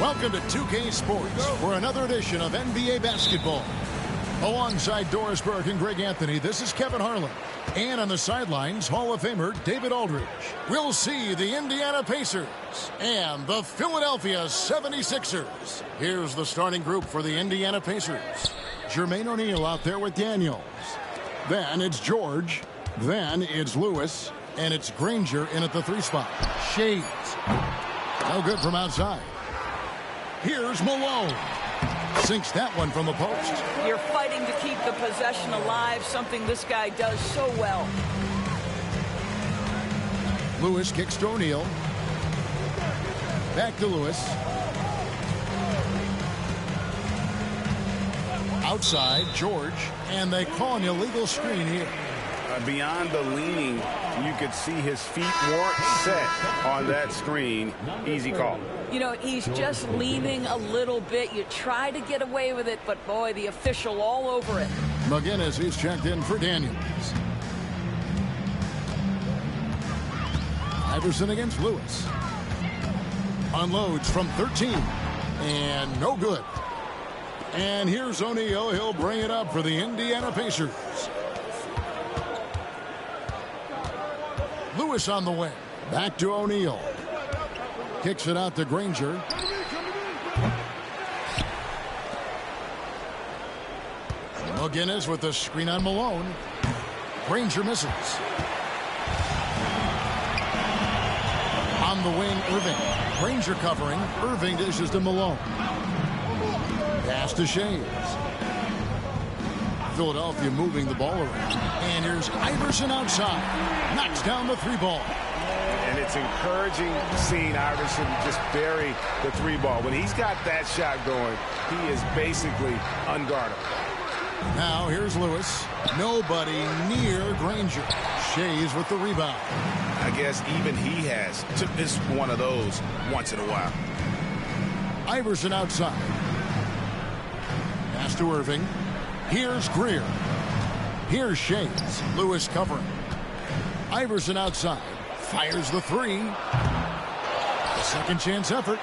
Welcome to 2K Sports for another edition of NBA basketball. Alongside Doris Burke and Greg Anthony, this is Kevin Harlan. And on the sidelines, Hall of Famer David Aldridge. We'll see the Indiana Pacers and the Philadelphia 76ers. Here's the starting group for the Indiana Pacers. Jermaine O'Neal out there with Daniels. Then it's George. Then it's Lewis. And it's Granger in at the 3 spot. Shades. No good from outside. Here's Malone. Sinks that one from the post. You're fighting to keep the possession alive, something this guy does so well. Lewis kicks to O'Neal. Back to Lewis. Outside, George. And they call an illegal screen here. Beyond the leaning, you could see his feet weren't set on that screen. Easy call. You know, he's just leaning a little bit. You try to get away with it, but boy, the official all over it. McGinnis, he's checked in for Daniels. Iverson against Lewis. Unloads from 13. And no good. And here's O'Neal. He'll bring it up for the Indiana Pacers. Lewis on the wing. Back to O'Neal. Kicks it out to Granger. McGinnis with the screen on Malone. Granger misses. On the wing, Irving. Granger covering. Irving dishes to Malone. Pass to Shades. Philadelphia moving the ball around. And here's Iverson outside. Knocks down the 3 ball. And it's encouraging seeing Iverson just bury the 3 ball. When he's got that shot going, he is basically unguardable. Now here's Lewis. Nobody near Granger. Shays with the rebound. I guess even he has took this one of those once in a while. Iverson outside. Pass to Irving. Here's Greer. Here's Shades. Lewis covering. Iverson outside. Fires the 3. A second chance effort.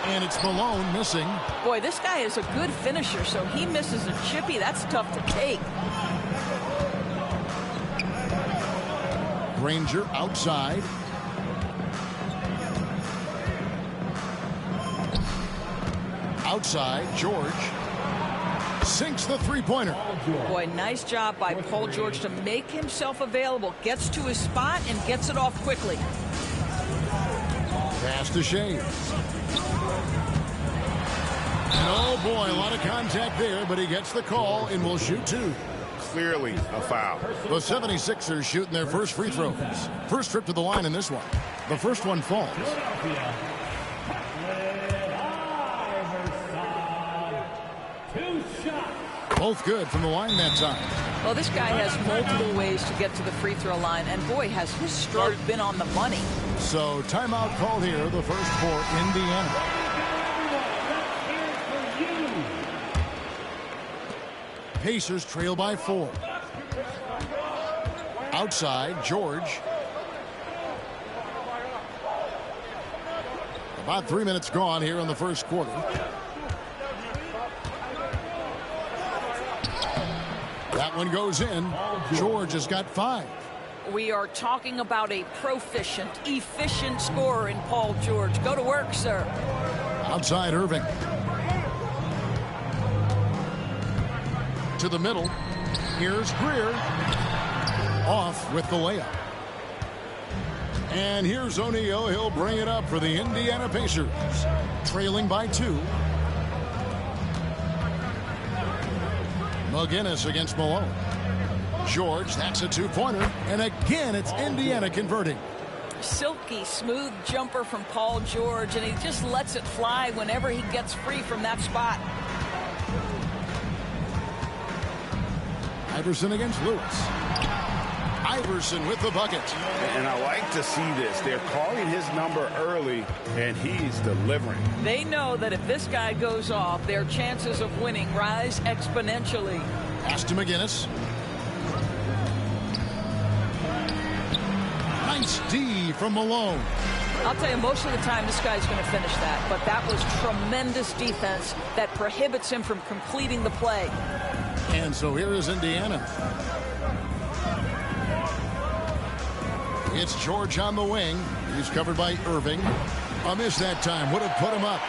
And it's Malone missing. Boy, this guy is a good finisher, so he misses a chippy. That's tough to take. Granger outside. Outside, George. Sinks the 3-pointer. Boy, nice job by Paul George to make himself available. Gets to his spot and gets it off quickly. Pass to Shades. Oh, boy, a lot of contact there, but he gets the call and will shoot 2. Clearly a foul. The 76ers shooting their first free throws. First trip to the line in this one. The first one falls. Both good from the line that time. Well, this guy has multiple ways to get to the free throw line, and boy, has his stroke been on the money. So timeout called here, the first for Indiana. Pacers trail by 4. Outside, George. About 3 minutes gone here in the first quarter. That one goes in. George has got 5. We are talking about a proficient, efficient scorer in Paul George. Go to work, sir. Outside, Irving. To the middle. Here's Greer. Off with the layup. And here's O'Neal. He'll bring it up for the Indiana Pacers. Trailing by 2. McGinnis against Malone. George, that's a 2-pointer. And again, it's Indiana converting. Silky smooth jumper from Paul George, and he just lets it fly whenever he gets free from that spot. Iverson against Lewis. Iverson with the bucket. And I like to see this. They're calling his number early, and he's delivering. They know that if this guy goes off, their chances of winning rise exponentially. Pass to McGinnis. Nice D from Malone. I'll tell you, most of the time this guy's going to finish that. But that was tremendous defense that prohibits him from completing the play. And so here is Indiana. It's George on the wing. He's covered by Irving. A miss that time. Would have put him up.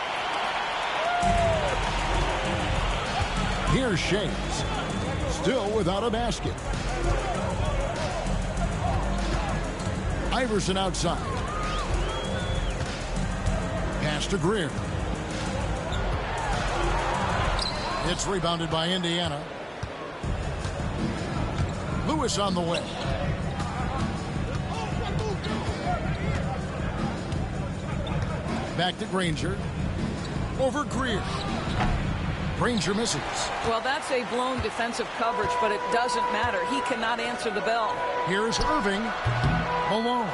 Here's Shays. Still without a basket. Iverson outside. Pass to Greer. It's rebounded by Indiana. Lewis on the way. Back to Granger. Over Greer. Granger misses. Well, that's a blown defensive coverage, but it doesn't matter. He cannot answer the bell. Here's Irving. Malone.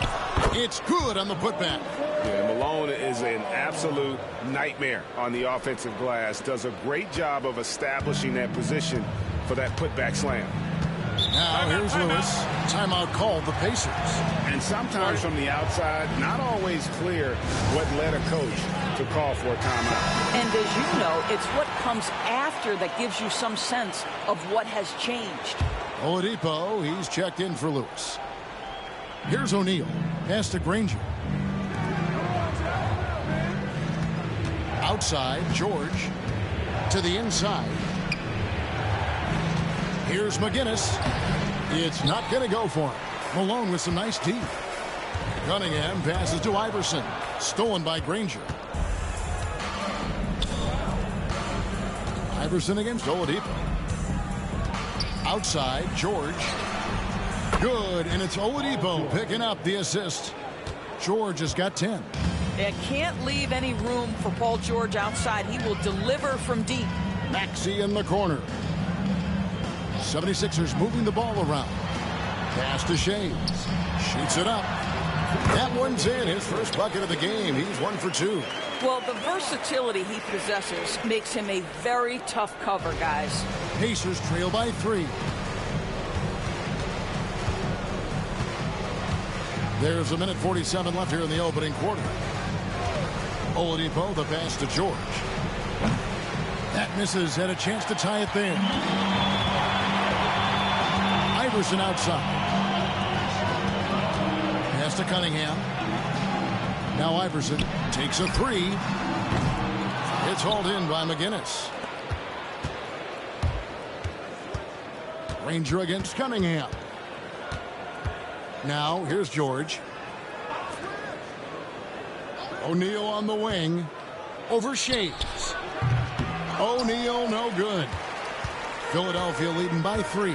It's good on the putback. Yeah, Malone is an absolute nightmare on the offensive glass. Does a great job of establishing that position for that putback slam. Now here's Lewis. Timeout called the Pacers. And sometimes from the outside, not always clear what led a coach to call for a timeout. And as you know, it's what comes after that gives you some sense of what has changed. Oladipo, he's checked in for Lewis. Here's O'Neal. Pass to Granger. Outside, George. To the inside. Here's McGinnis. It's not going to go for him. Malone with some nice teeth. Cunningham passes to Iverson. Stolen by Granger. Iverson against Oladipo. Outside, George. Good, and it's Oladipo picking up the assist. George has got 10. It can't leave any room for Paul George outside. He will deliver from deep. Maxey in the corner. 76ers moving the ball around. Pass to Shays. Shoots it up. That one's in. His first bucket of the game. He's 1 for 2. Well, the versatility he possesses makes him a very tough cover, guys. Pacers trail by 3. There's a minute 47 left here in the opening quarter. Oladipo, the pass to George. That misses. Had a chance to tie it there. Iverson outside. Pass to Cunningham. Now Iverson takes a 3. It's hauled in by McGinnis. Granger against Cunningham. Now here's George. O'Neal on the wing. Over Shays. O'Neal no good. Philadelphia leading by 3.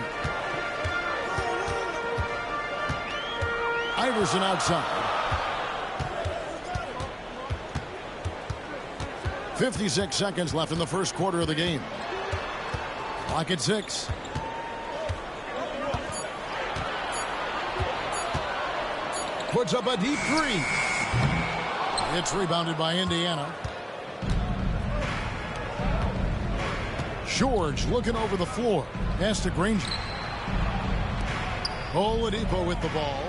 Iverson outside. 56 seconds left in the first quarter of the game. Clock at 6. Puts up a deep 3. It's rebounded by Indiana. George looking over the floor. Pass to Granger. Oladipo with the ball.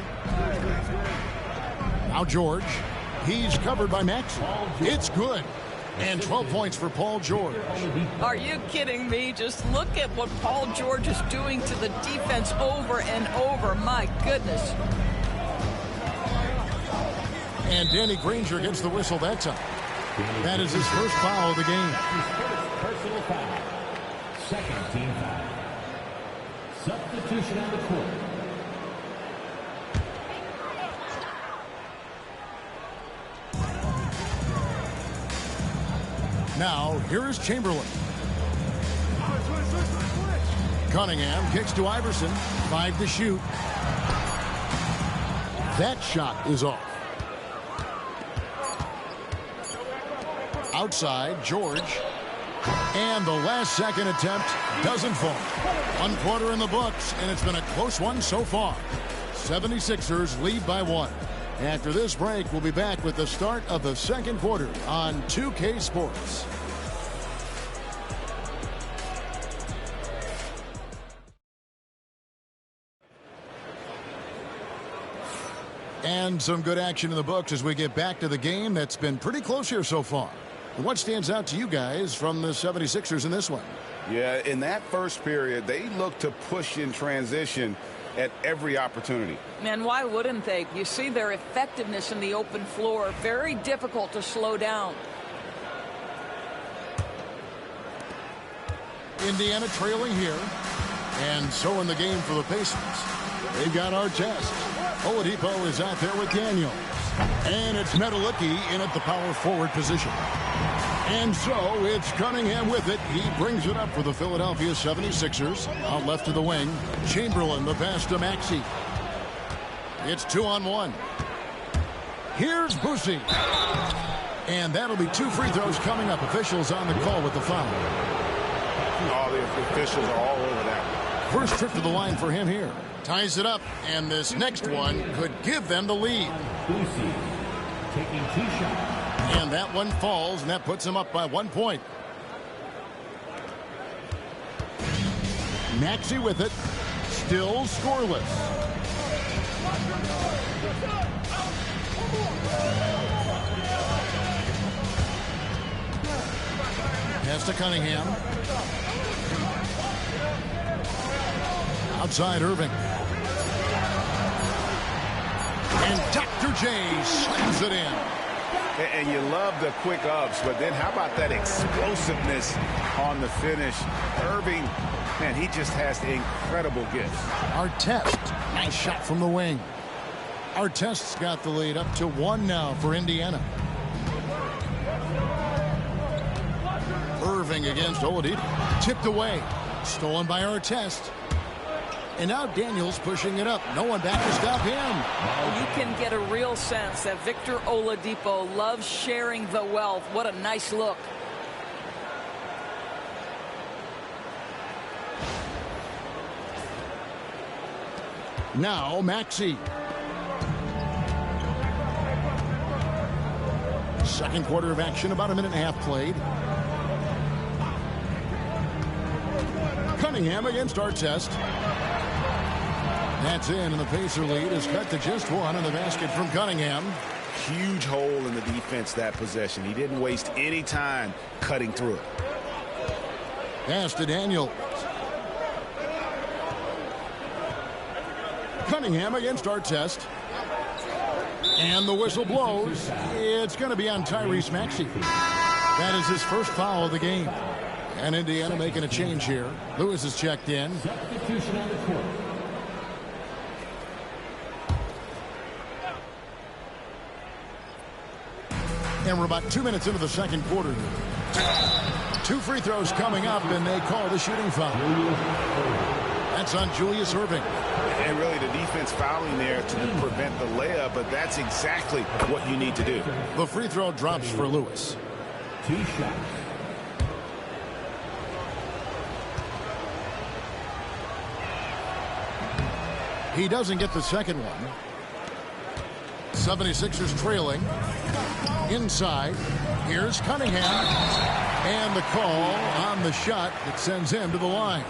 Now George. He's covered by Maxey. It's good. And 12 points for Paul George. Are you kidding me? Just look at what Paul George is doing to the defense over and over. My goodness. And Danny Granger gets the whistle that time. That is his first foul of the game. Personal foul. Second team foul. Substitution on the court. Now, here is Chamberlain. Cunningham kicks to Iverson. 5 to shoot. That shot is off. Outside, George. And the last second attempt doesn't fall. 1 quarter in the books, and it's been a close one so far. 76ers lead by 1. After this break, we'll be back with the start of the second quarter on 2K Sports. And some good action in the books as we get back to the game that's been pretty close here so far. What stands out to you guys from the 76ers in this one? Yeah, in that first period, they looked to push in transition at every opportunity. And why wouldn't they? You see their effectiveness in the open floor. Very difficult to slow down. Indiana trailing here. And so in the game for the Pacers. They've got Artest. Oladipo is out there with Daniels. And it's Metallicki in at the power forward position. And so it's Cunningham with it. He brings it up for the Philadelphia 76ers. Out left to the wing. Chamberlain, the pass to Maxey. It's 2-on-1. Here's Boosie. And that'll be 2 free throws coming up. Officials on the call with the foul. All the officials are all over that. First trip to the line for him here. Ties it up, and this next one could give them the lead. Boosie taking 2 shots. And that one falls, and that puts him up by 1 point. Maxey with it. Still scoreless. Pass to Cunningham. Outside Irving. And Dr. J slams it in. And you love the quick ups, but then how about that explosiveness on the finish? Irving, man, he just has incredible gifts. Artest, nice shot from the wing. Artest's got the lead up to 1 now for Indiana. Irving against Oladipo. Tipped away. Stolen by Artest. And now Daniels pushing it up. No one back to stop him. You can get a real sense that Victor Oladipo loves sharing the wealth. What a nice look. Now Maxey. Second quarter of action, about 1.5 minutes played. Cunningham against Artest. That's in, and the Pacer lead is cut to just 1 in the basket from Cunningham. Huge hole in the defense that possession. He didn't waste any time cutting through it. Pass to Daniels. Cunningham against Artest. And the whistle blows. It's going to be on Tyrese Maxey. That is his first foul of the game. And Indiana making a change here. Lewis is checked in. Substitution on the court. And we're about 2 minutes into the second quarter. 2 free throws coming up, and they call the shooting foul. That's on Julius Irving. And really the defense fouling there to prevent the layup, but that's exactly what you need to do. The free throw drops for Lewis. 2 shots. He doesn't get the second one. 76ers trailing. Inside. Here's Cunningham. And the call on the shot that sends him to the line.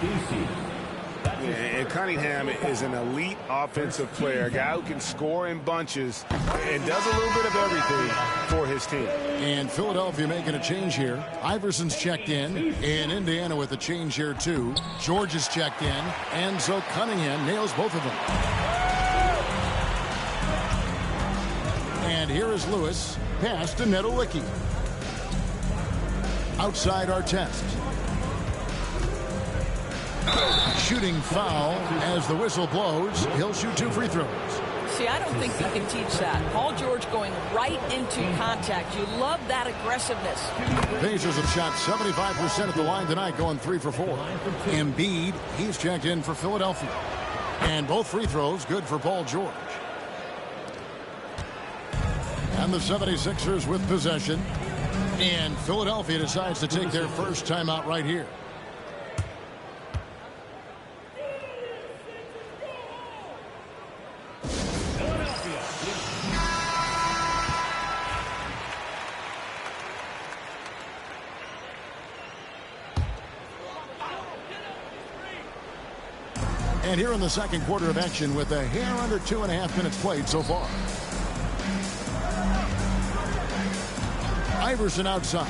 And Cunningham is an elite offensive player, a guy who can score in bunches and does a little bit of everything for his team. And Philadelphia making a change here. Iverson's checked in, and Indiana with a change here too. George is checked in, and so Cunningham nails both of them. And here is Lewis. Pass to Metallicki. Outside Artest. Shooting foul as the whistle blows. He'll shoot 2 free throws. See, I don't think you can teach that. Paul George going right into contact. You love that aggressiveness. Pacers have shot 75% at the line tonight, going 3 for 4. Embiid, he's checked in for Philadelphia. And both free throws good for Paul George. And the 76ers with possession. And Philadelphia decides to take their first timeout right here. And here in the second quarter of action with a hair under 2.5 minutes played so far. Iverson outside.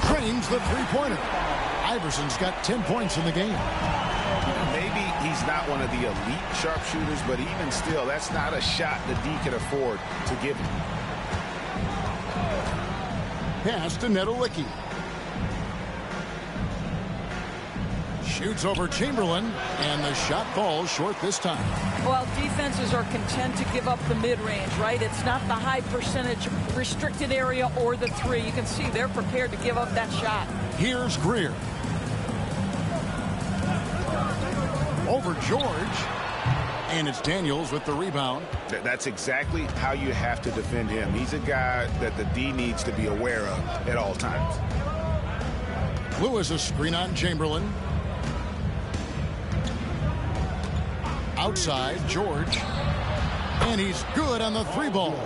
Drains the three-pointer. Iverson's got 10 points in the game. Maybe he's not one of the elite sharpshooters, but even still, that's not a shot that D can afford to give him. Pass to Nedolicki. Shoots over Chamberlain, and the shot falls short this time. Well, defenses are content to give up the mid-range, right? It's not the high percentage restricted area or the three. You can see they're prepared to give up that shot. Here's Greer. Over George. And it's Daniels with the rebound. That's exactly how you have to defend him. He's a guy that the D needs to be aware of at all times. Lewis a screen on Chamberlain. Outside, George. And he's good on the three ball.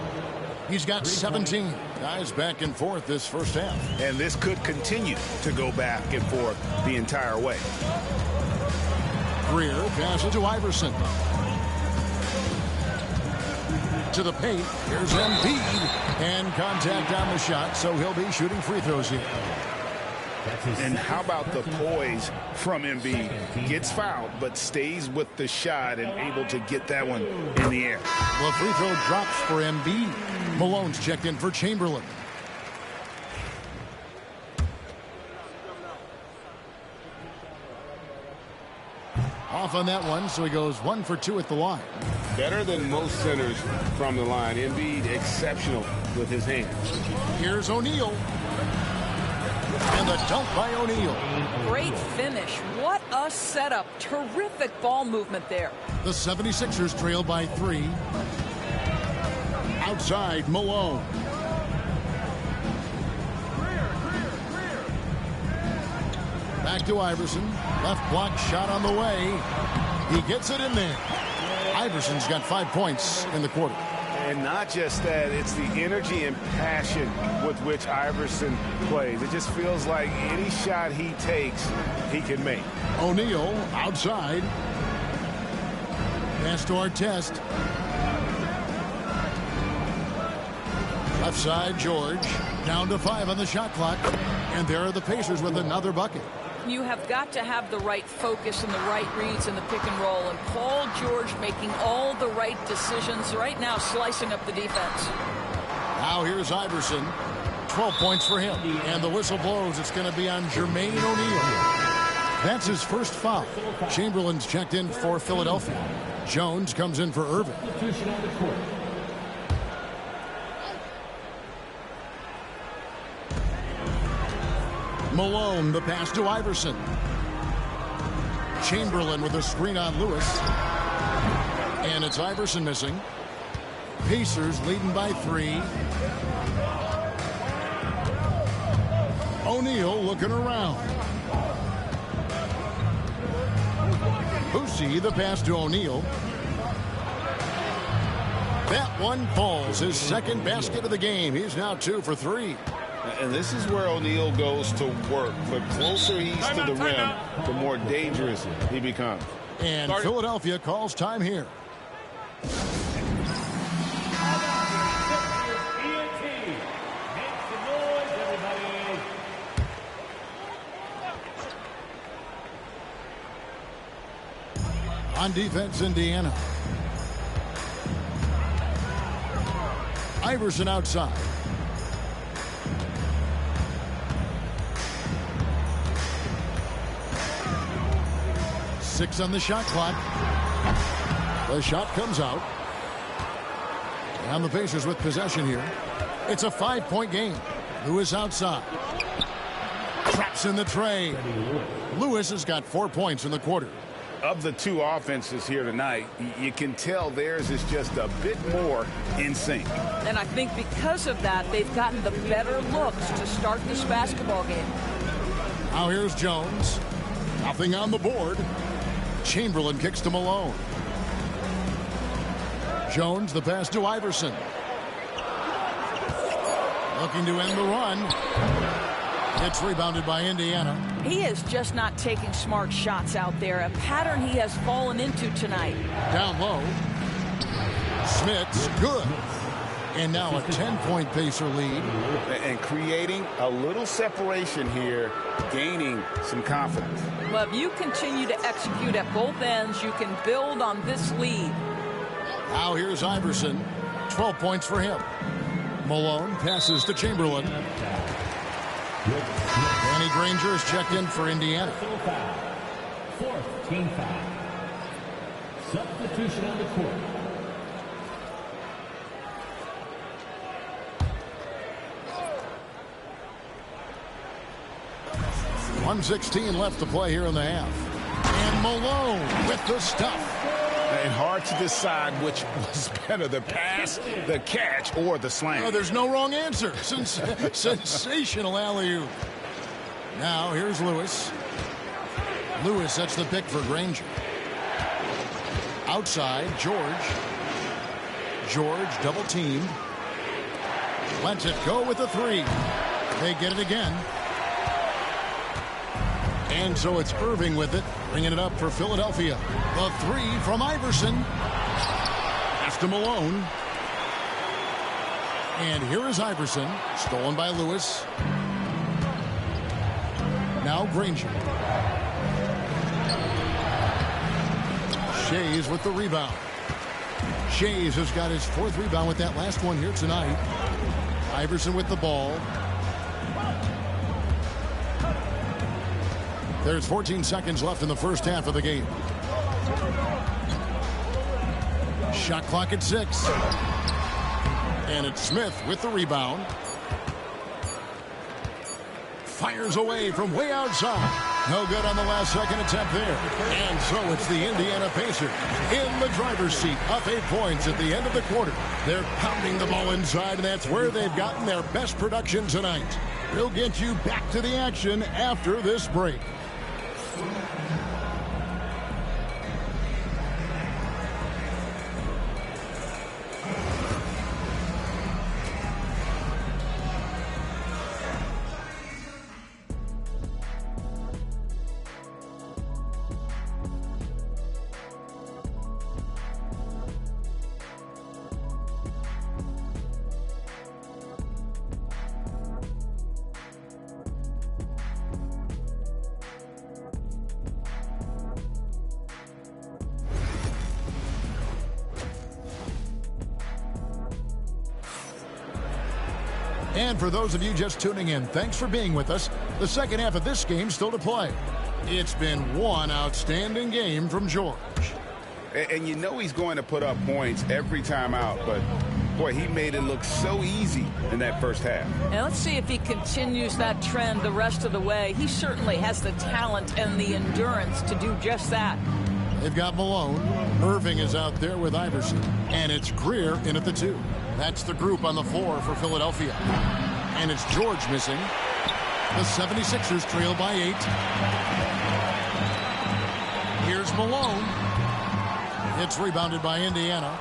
He's got 17. Guys back and forth this first half. And this could continue to go back and forth the entire way. Greer passes to Iverson. To the paint. Here's Embiid. And contact on the shot, so he'll be shooting free throws here. And how about the poise from Embiid? Gets fouled, but stays with the shot and able to get that one in the air. Well, free throw drops for Embiid. Malone's checked in for Chamberlain. Off on that one, so he goes 1 for 2 at the line. Better than most centers from the line. Embiid exceptional with his hands. Here's O'Neal. And the dunk by O'Neal. Great finish. What a setup. Terrific ball movement there. The 76ers trail by 3. Outside, Malone. Back to Iverson. Left block shot on the way. He gets it in there. Iverson's got 5 points in the quarter. And not just that, it's the energy and passion with which Iverson plays. It just feels like any shot he takes, he can make. O'Neal outside. Pass to Artest. Left side, George. Down to 5 on the shot clock. And there are the Pacers with another bucket. You have got to have the right focus and the right reads in the pick and roll. And Paul George making all the right decisions right now, slicing up the defense. Now here's Iverson. 12 points for him. And the whistle blows. It's going to be on Jermaine O'Neal. That's his first foul. Chamberlain's checked in for Philadelphia. Jones comes in for Irving. Malone, the pass to Iverson. Chamberlain with a screen on Lewis. And it's Iverson missing. Pacers leading by 3. O'Neal looking around. Boosie, the pass to O'Neal. That one falls. His second basket of the game. He's now 2 for 3. And this is where O'Neal goes to work. The closer he's to the rim, the more dangerous he becomes. And Philadelphia calls time here. On defense, Indiana. Iverson outside. Six on the shot clock. The shot comes out. And the Pacers with possession here. It's a 5-point game. Lewis outside. Traps in the tray. Lewis has got 4 points in the quarter. Of the two offenses here tonight, you can tell theirs is just a bit more in sync. And I think because of that, they've gotten the better looks to start this basketball game. Now here's Jones. Nothing on the board. Chamberlain kicks to Malone. Jones, the pass to Iverson. Looking to end the run. It's rebounded by Indiana. He is just not taking smart shots out there. A pattern he has fallen into tonight. Down low. Smith's good. And now a 10-point Pacer lead. And creating a little separation here, gaining some confidence. Well, if you continue to execute at both ends, you can build on this lead. Now here's Iverson. 12 points for him. Malone passes to Chamberlain. Danny Granger is checked in for Indiana. Fourth team foul. Substitution on the court. 1:16 left to play here in the half. And Malone with the stuff. And hard to decide which was better, the pass, the catch, or the slam. Oh, there's no wrong answer. Sensational alley-oop. Now here's Lewis. Lewis sets the pick for Granger. Outside, George. George double-teamed. Lets it go with the three. They get it again. And so it's Irving with it, bringing it up for Philadelphia. The three from Iverson. Pass to Malone. And here is Iverson, stolen by Lewis. Now Granger. Shays with the rebound. Shays has got his fourth rebound with that last one here tonight. Iverson with the ball. There's 14 seconds left in the first half of the game. Shot clock at 6. And it's Smith with the rebound. Fires away from way outside. No good on the last second attempt there. And so it's the Indiana Pacers in the driver's seat, up 8 points at the end of the quarter. They're pounding the ball inside, and that's where they've gotten their best production tonight. We'll get you back to the action after this break. And for those of you just tuning in, thanks for being with us. The second half of this game still to play. It's been one outstanding game from George. And you know he's going to put up points every time out, but boy, he made it look so easy in that first half. And let's see if he continues that trend the rest of the way. He certainly has the talent and the endurance to do just that. They've got Malone. Irving is out there with Iverson. And it's Greer in at the 2. That's the group on the floor for Philadelphia. And it's George missing. The 76ers trail by 8. Here's Malone. It's rebounded by Indiana.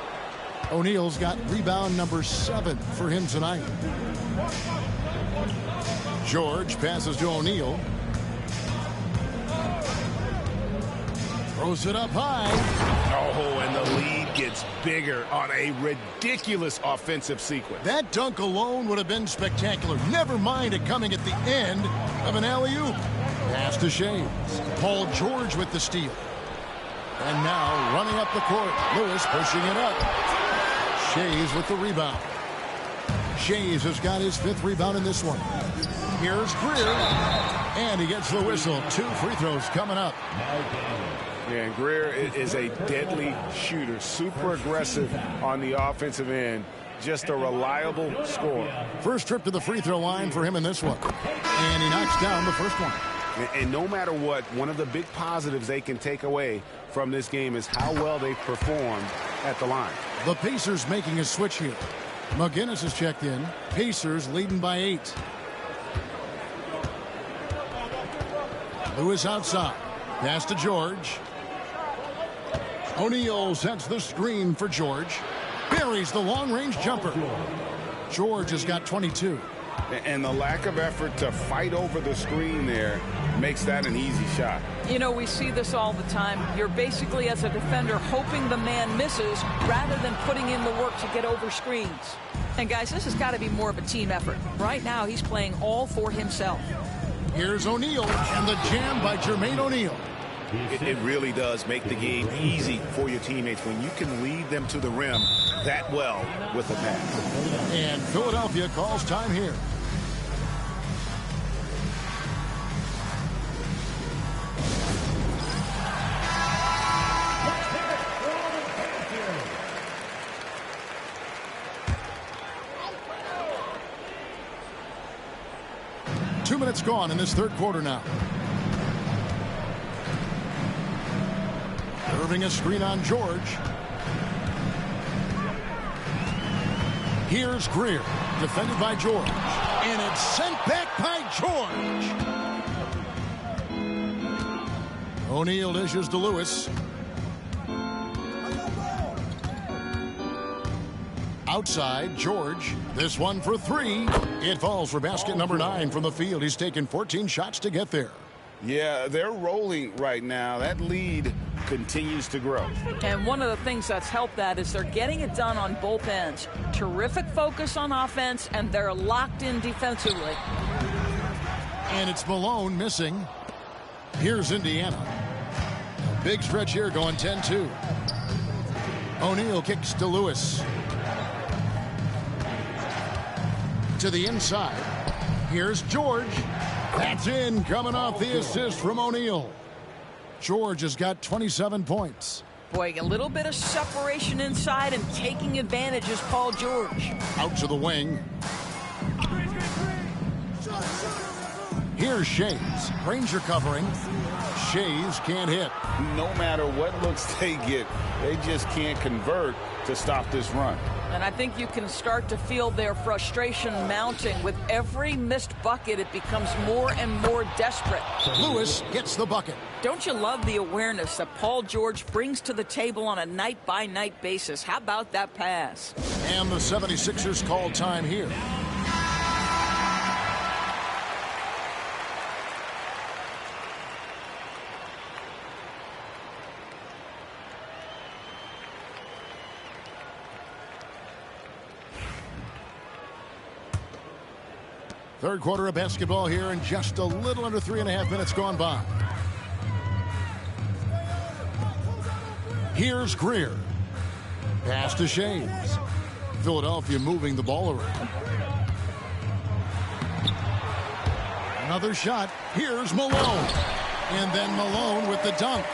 O'Neal's got rebound number 7 for him tonight. George passes to O'Neal. Throws it up high. Oh, and the lead gets bigger on a ridiculous offensive sequence. That dunk alone would have been spectacular. Never mind it coming at the end of an alley-oop. Pass to Shays. Paul George with the steal. And now running up the court. Lewis pushing it up. Shays with the rebound. Shays has got his 5th rebound in this one. Here's Greer. And he gets the whistle. 2 free throws coming up. Yeah, and Greer is a deadly shooter. Super aggressive on the offensive end. Just a reliable scorer. First trip to the free throw line for him in this one. And he knocks down the first one. And no matter what, one of the big positives they can take away from this game is how well they performed at the line. The Pacers making a switch here. McGinnis is checked in. Pacers leading by 8. Lewis outside. Pass to George. O'Neal sets the screen for George. Buries the long-range jumper. George has got 22. And the lack of effort to fight over the screen there makes that an easy shot. You know, we see this all the time. You're basically, as a defender, hoping the man misses rather than putting in the work to get over screens. And, guys, this has got to be more of a team effort. Right now, he's playing all for himself. Here's O'Neal, and the jam by Jermaine O'Neal. It really does make the game easy for your teammates when you can lead them to the rim that well with a pass. And Philadelphia calls time here. Two minutes gone in this third quarter now. Irving a screen on George. Here's Greer, defended by George. And it's sent back by George. O'Neal dishes to Lewis. Outside, George. This one for three. It falls for basket number 9 from the field. He's taken 14 shots to get there. Yeah, they're rolling right now. That lead continues to grow. And one of the things that's helped that is they're getting it done on both ends. Terrific focus on offense, and they're locked in defensively. And it's Malone missing. Here's Indiana. A big stretch here going 10-2. O'Neal kicks to Lewis. To the inside. Here's George. That's in, coming off the assist from O'Neal. George has got 27 points. Boy, a little bit of separation inside and taking advantage is Paul George. Out to the wing. Here's Shays. Ranger covering. Shays can't hit. No matter what looks they get, they just can't convert to stop this run. And I think you can start to feel their frustration mounting. With every missed bucket, it becomes more and more desperate. Lewis gets the bucket. Don't you love the awareness that Paul George brings to the table on a night-by-night basis? How about that pass? And the 76ers call time here. Third quarter of basketball here, and just a little under 3.5 minutes gone by. Here's Greer. Pass to Shays. Philadelphia moving the ball around. Another shot. Here's Malone. And then Malone with the dunk.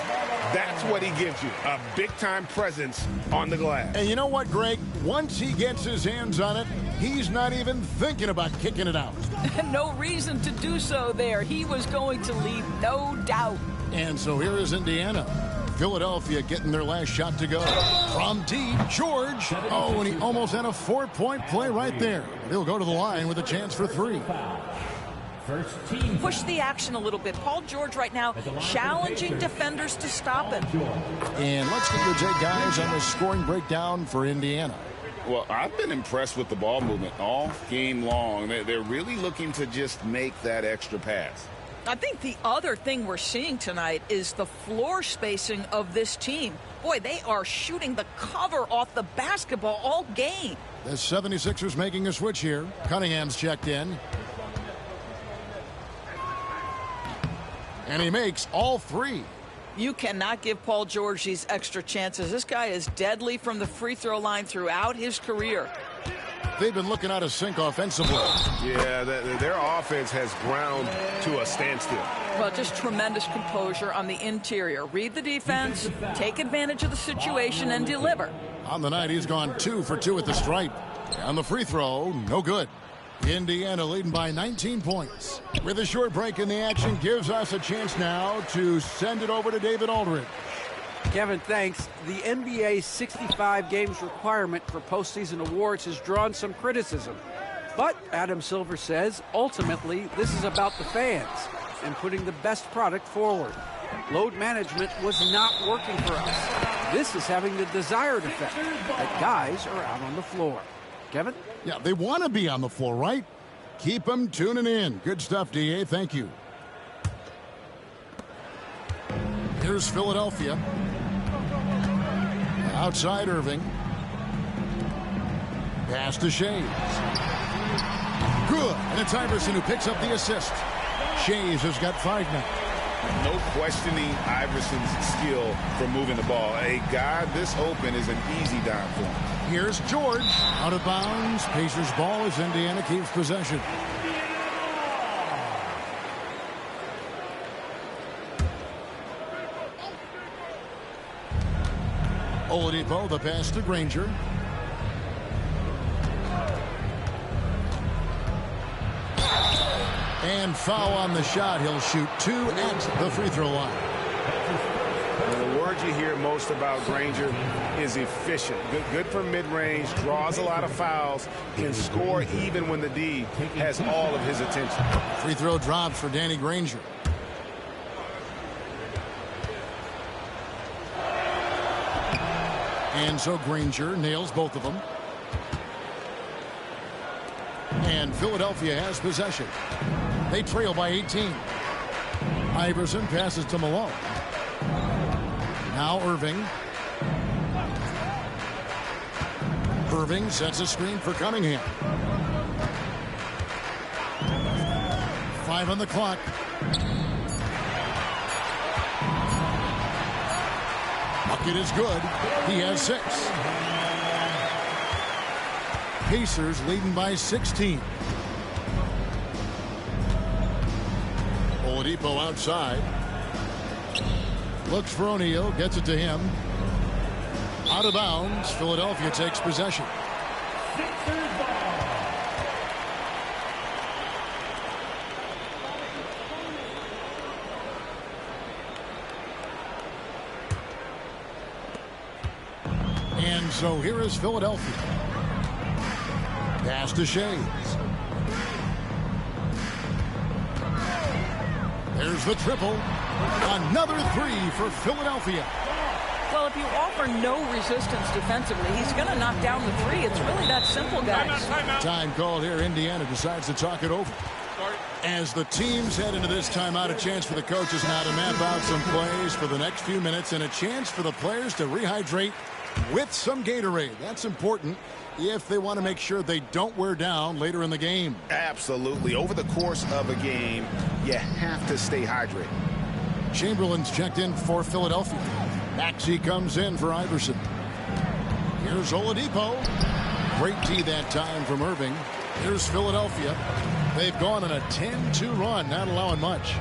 That's what he gives you, a big-time presence on the glass. And you know what, Greg? Once he gets his hands on it, he's not even thinking about kicking it out. No reason to do so there. He was going to leave, no doubt. And so here is Indiana. Philadelphia getting their last shot to go. From deep, George. Oh, and he almost had a 4-point play right there. He'll go to the line with a chance for 3. First team. Push the action a little bit. Paul George right now challenging defenders to stop him. And let's get your take, guys, on the scoring breakdown for Indiana. Well, I've been impressed with the ball movement all game long. They're really looking to just make that extra pass. I think the other thing we're seeing tonight is the floor spacing of this team. Boy, they are shooting the cover off the basketball all game. The 76ers making a switch here. Cunningham's checked in. And he makes all 3. You cannot give Paul George these extra chances. This guy is deadly from the free throw line throughout his career. They've been looking out of sync offensively. Yeah, their offense has ground to a standstill. Well, just tremendous composure on the interior. Read the defense, take advantage of the situation, and deliver. On the night, he's gone 2 for 2 at the stripe. On the free throw, no good. Indiana leading by 19 points. With a short break in the action, gives us a chance now to send it over to David Aldridge. Kevin, thanks. The NBA's 65 games requirement for postseason awards has drawn some criticism. But Adam Silver says, ultimately, this is about the fans and putting the best product forward. Load management was not working for us. This is having the desired effect that guys are out on the floor. Kevin? Yeah, they want to be on the floor, right? Keep them tuning in. Good stuff, D.A. Thank you. Here's Philadelphia. Outside Irving. Pass to Shays. Good. And it's Iverson who picks up the assist. Shays has got 5 now. No questioning Iverson's skill for moving the ball. A guy this open is an easy dime for him. Here's George. Out of bounds. Pacers ball as Indiana keeps possession. Oladipo, the pass to Granger. And foul on the shot. He'll shoot 2 at the free throw line. And the word you hear most about Granger is efficient. Good from mid-range, draws a lot of fouls, can score even when the D has all of his attention. Free throw drops for Danny Granger. And so Granger nails both of them. And Philadelphia has possession. They trail by 18. Iverson passes to Malone. Now Irving. Irving sets a screen for Cunningham. 5 on the clock. Bucket is good. He has 6. Pacers leading by 16. Oladipo outside. Looks for O'Neal. Gets it to him. Out of bounds. Philadelphia takes possession. And so here is Philadelphia. Pass to Shays. There's the triple. Another 3 for Philadelphia. Well, if you offer no resistance defensively, he's going to knock down the 3. It's really that simple, guys. Time called here. Indiana decides to talk it over. As the teams head into this timeout, a chance for the coaches now to map out some plays for the next few minutes and a chance for the players to rehydrate with some Gatorade. That's important if they want to make sure they don't wear down later in the game. Absolutely. Over the course of a game, you have to stay hydrated. Chamberlain's checked in for Philadelphia. Maxey comes in for Iverson. Here's Oladipo. Great D that time from Irving. Here's Philadelphia. They've gone on a 10-2 run, not allowing much.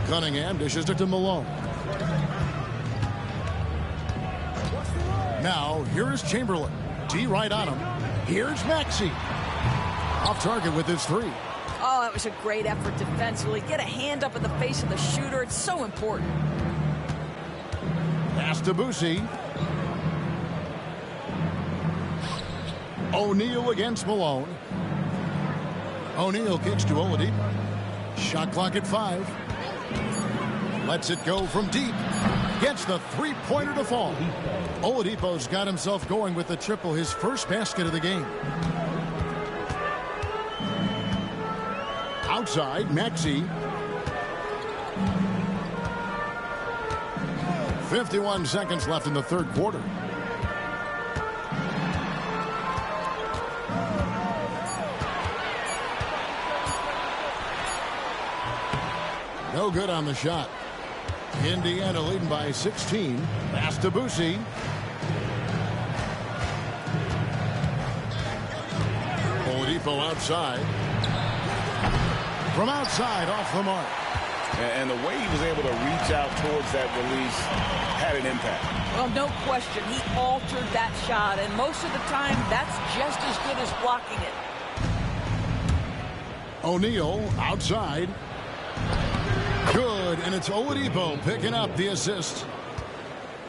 Cunningham dishes it to Malone. Now, here is Chamberlain. D right on him. Here's Maxey. Off target with his 3. Oh, that was a great effort defensively. Get a hand up in the face of the shooter. It's so important. Pass to Boosie. O'Neal against Malone. O'Neal kicks to Oladipo. Shot clock at 5. Lets it go from deep. Gets the 3-pointer to fall. Oladipo's got himself going with the triple, his first basket of the game. Outside, Maxey. 51 seconds left in the third quarter. No good on the shot. Indiana leading by 16. Pass to Boosie. Oladipo outside. From outside, off the mark. And the way he was able to reach out towards that release had an impact. Well, no question. He altered that shot, and most of the time, that's just as good as blocking it. O'Neal outside. Good, and it's Oladipo picking up the assist.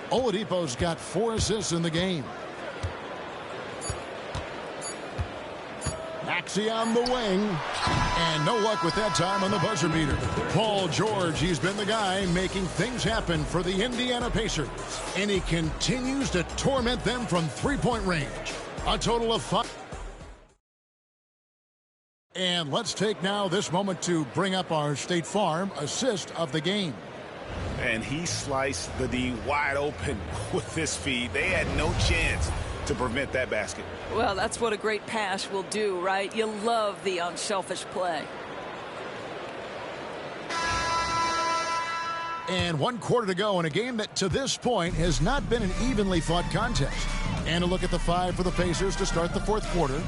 Oladipo's got 4 assists in the game. Maxey on the wing. And no luck with that time on the buzzer beater. Paul George, he's been the guy making things happen for the Indiana Pacers. And he continues to torment them from 3-point range. A total of 5. And let's take now this moment to bring up our State Farm assist of the game. And he sliced the D wide open with this feed. They had no chance to prevent that basket. Well, that's what a great pass will do, right? You love the unselfish play. And 1 quarter to go in a game that to this point has not been an evenly fought contest. And a look at the 5 for the Pacers to start the 4th quarter.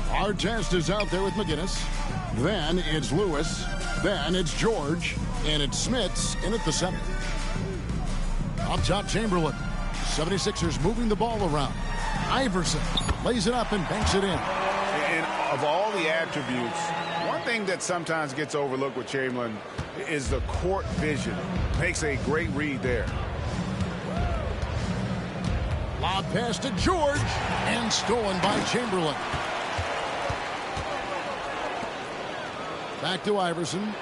Artest is out there with McGinnis. Then it's Lewis. Then it's George. And it's Smits in at the center. Up top, Chamberlain. 76ers moving the ball around. Iverson lays it up and banks it in. And of all the attributes, one thing that sometimes gets overlooked with Chamberlain is the court vision. Makes a great read there. Lob pass to George and stolen by Chamberlain. Back to Iverson.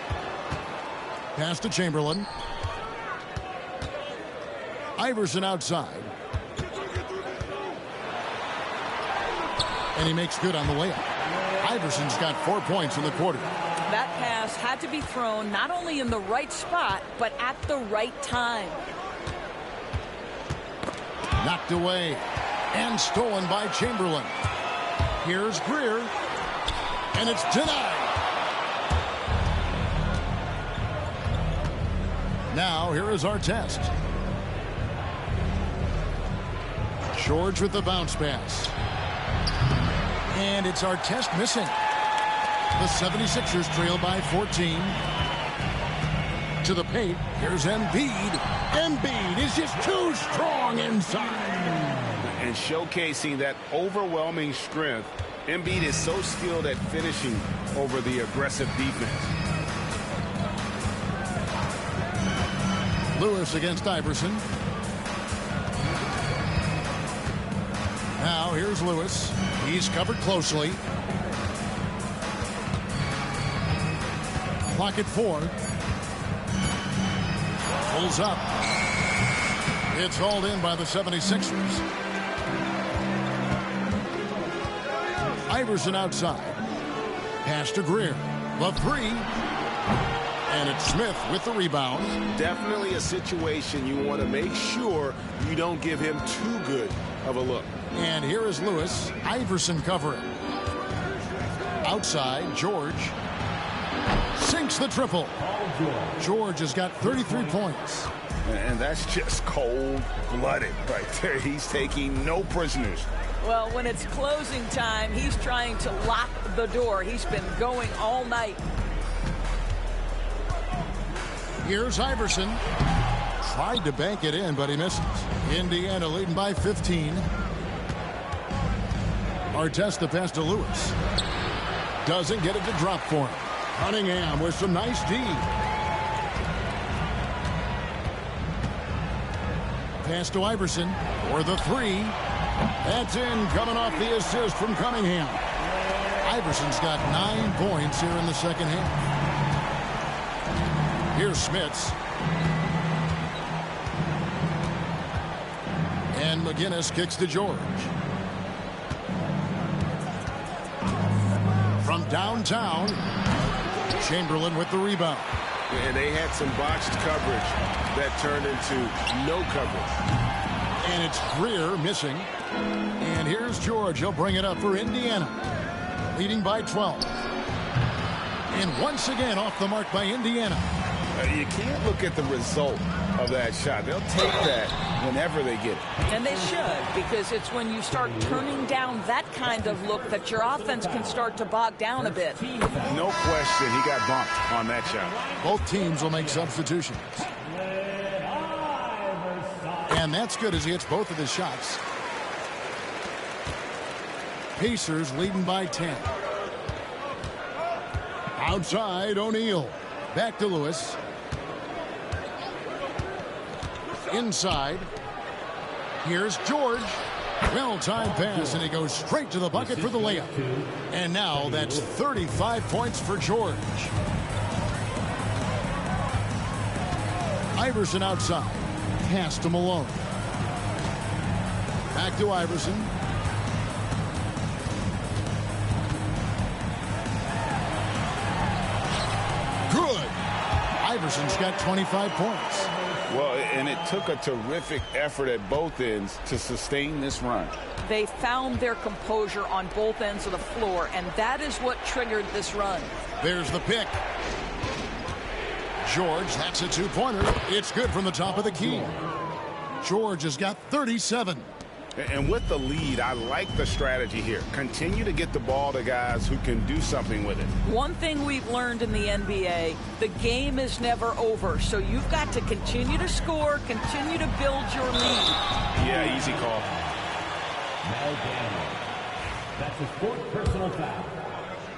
Pass to Chamberlain. Iverson outside. And he makes good on the layup. Iverson's got 4 points in the quarter. That pass had to be thrown not only in the right spot, but at the right time. Knocked away and stolen by Chamberlain. Here's Greer. And it's denied. Now here is Artest. George with the bounce pass. And it's Artest missing. The 76ers trail by 14. To the paint. Here's Embiid. Embiid is just too strong inside. And showcasing that overwhelming strength, Embiid is so skilled at finishing over the aggressive defense. Lewis against Iverson. Now here's Lewis. He's covered closely. Clock at 4. Pulls up. It's hauled in by the 76ers. Iverson outside. Pass to Greer. The 3. And it's Smith with the rebound. Definitely a situation you want to make sure you don't give him too good of a look. And here is Lewis. Iverson covering. Outside, George. Sinks the triple. George has got 33 points. And that's just cold-blooded right there. He's taking no prisoners. Well, when it's closing time, he's trying to lock the door. He's been going all night. Here's Iverson. Tried to bank it in, but he misses. Indiana leading by 15. Artest the pass to Lewis. Doesn't get it to drop for him. Cunningham with some nice D. Pass to Iverson for the 3. That's in, coming off the assist from Cunningham. Iverson's got 9 points here in the second half. Here's Smits. And McGinnis kicks to George. From downtown, Chamberlain with the rebound. And they had some botched coverage that turned into no coverage. And it's Greer missing. And here's George. He'll bring it up for Indiana. Leading by 12. And once again off the mark by Indiana. You can't look at the result of that shot. They'll take that whenever they get it. And they should, because it's when you start turning down that kind of look that your offense can start to bog down a bit. No question he got bumped on that shot. Both teams will make substitutions. And that's good as he hits both of his shots. Pacers leading by 10. Outside, O'Neal. Back to Lewis. Inside. Here's George. Well-timed pass, and he goes straight to the bucket for the layup. And now that's 35 points for George. Iverson outside. Pass to Malone. Back to Iverson. Iverson's got 25 points. Well, and it took a terrific effort at both ends to sustain this run. They found their composure on both ends of the floor, and that is what triggered this run. There's the pick. George, that's a two-pointer. It's good from the top of the key. George has got 37. And with the lead, I like the strategy here. Continue to get the ball to guys who can do something with it. One thing we've learned in the NBA, the game is never over. So you've got to continue to score, continue to build your lead. Yeah, easy call. Now Daniel. That's his fourth personal foul.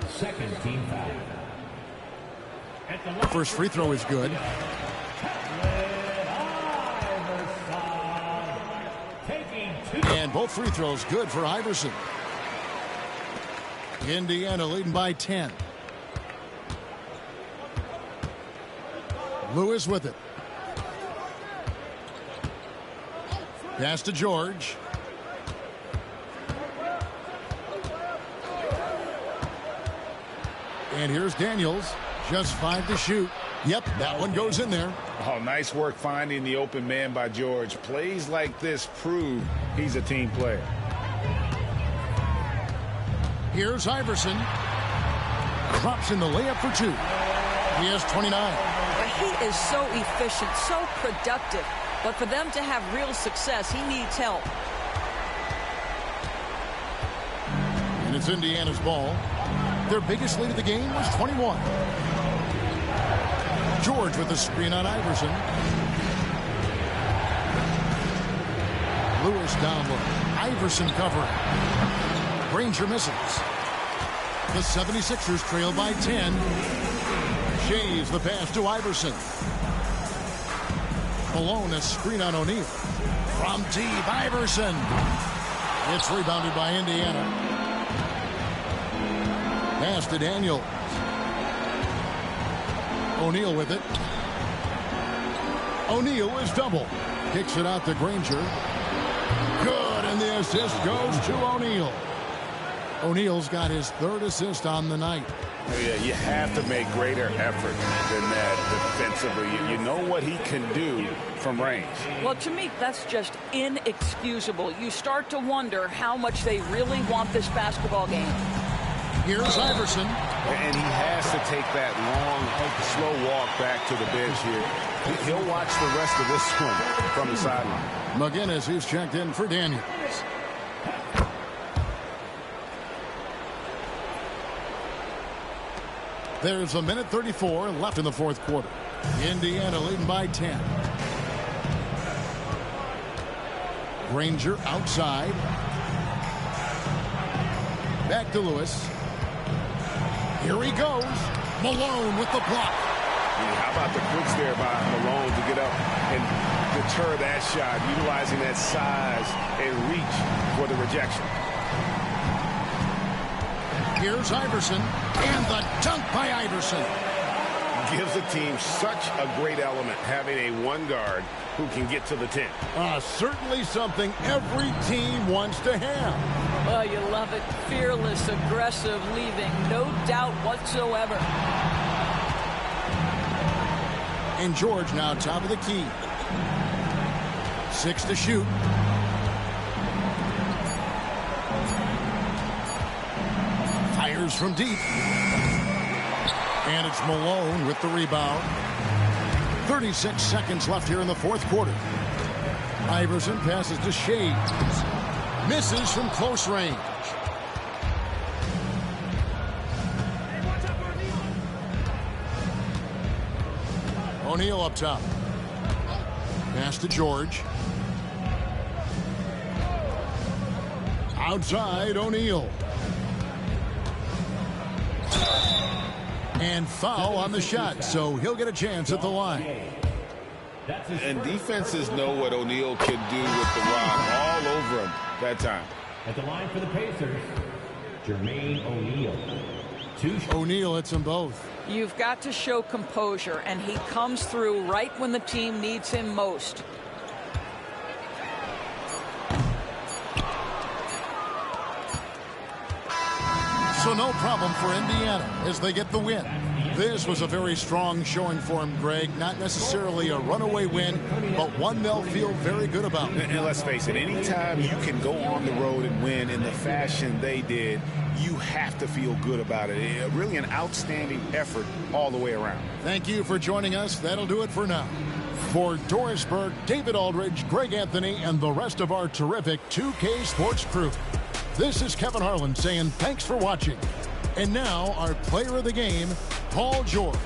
Second team foul. The first free throw is good. And both free throws good for Iverson. Indiana leading by 10. Lewis with it. Pass to George. And here's Daniels. Just 5 to shoot. Yep, that one goes in there. Oh, nice work finding the open man by George. Plays like this prove he's a team player. Here's Iverson. Drops in the layup for 2. He has 29. He is so efficient, so productive. But for them to have real success, he needs help. And it's Indiana's ball. Their biggest lead of the game was 21. George with the screen on Iverson. Lewis down low. Iverson covering. Granger misses. The 76ers trail by 10. Shays the pass to Iverson. Malone a screen on O'Neal. From deep, Iverson. It's rebounded by Indiana. Pass to Daniel. O'Neal with it. O'Neal is double. Kicks it out to Granger. Good, and the assist goes to O'Neal. O'Neal's got his third assist on the night. Oh, yeah, you have to make greater effort than that defensively. You know what he can do from range. Well, to me, that's just inexcusable. You start to wonder how much they really want this basketball game. Here's Iverson. And he has to take that long, slow walk back to the bench here. He'll watch the rest of this one from the sideline. McGinnis, who's checked in for Daniels. There's a minute 34 left in the fourth quarter. Indiana leading by 10. Granger outside. Back to Lewis. Here he goes. Malone with the block. How about the quicks there by Malone to get up and deter that shot, utilizing that size and reach for the rejection. Here's Iverson, and the dunk by Iverson. Gives the team such a great element, having a one guard who can get to the 10. Certainly something every team wants to have. Oh, you love it. Fearless, aggressive, leaving no doubt whatsoever. And George now top of the key. 6 to shoot. Fires from deep. And it's Malone with the rebound. 36 seconds left here in the fourth quarter. Iverson passes to Shades. Misses from close range. O'Neal up top. Pass to George. Outside, O'Neal. And foul on the shot, so he'll get a chance at the line. And defenses know what O'Neal can do with the rock all over him that time. At the line for the Pacers, Jermaine O'Neal. O'Neal hits them both. You've got to show composure, and he comes through right when the team needs him most. So no problem for Indiana as they get the win. This was a very strong showing for him, Greg. Not necessarily a runaway win, but one they'll feel very good about. And let's face it, anytime you can go on the road and win in the fashion they did, you have to feel good about it. Really an outstanding effort all the way around. Thank you for joining us. That'll do it for now. For Doris Burke, David Aldridge, Greg Anthony, and the rest of our terrific 2K Sports crew, this is Kevin Harlan saying thanks for watching. And now our player of the game, Paul George.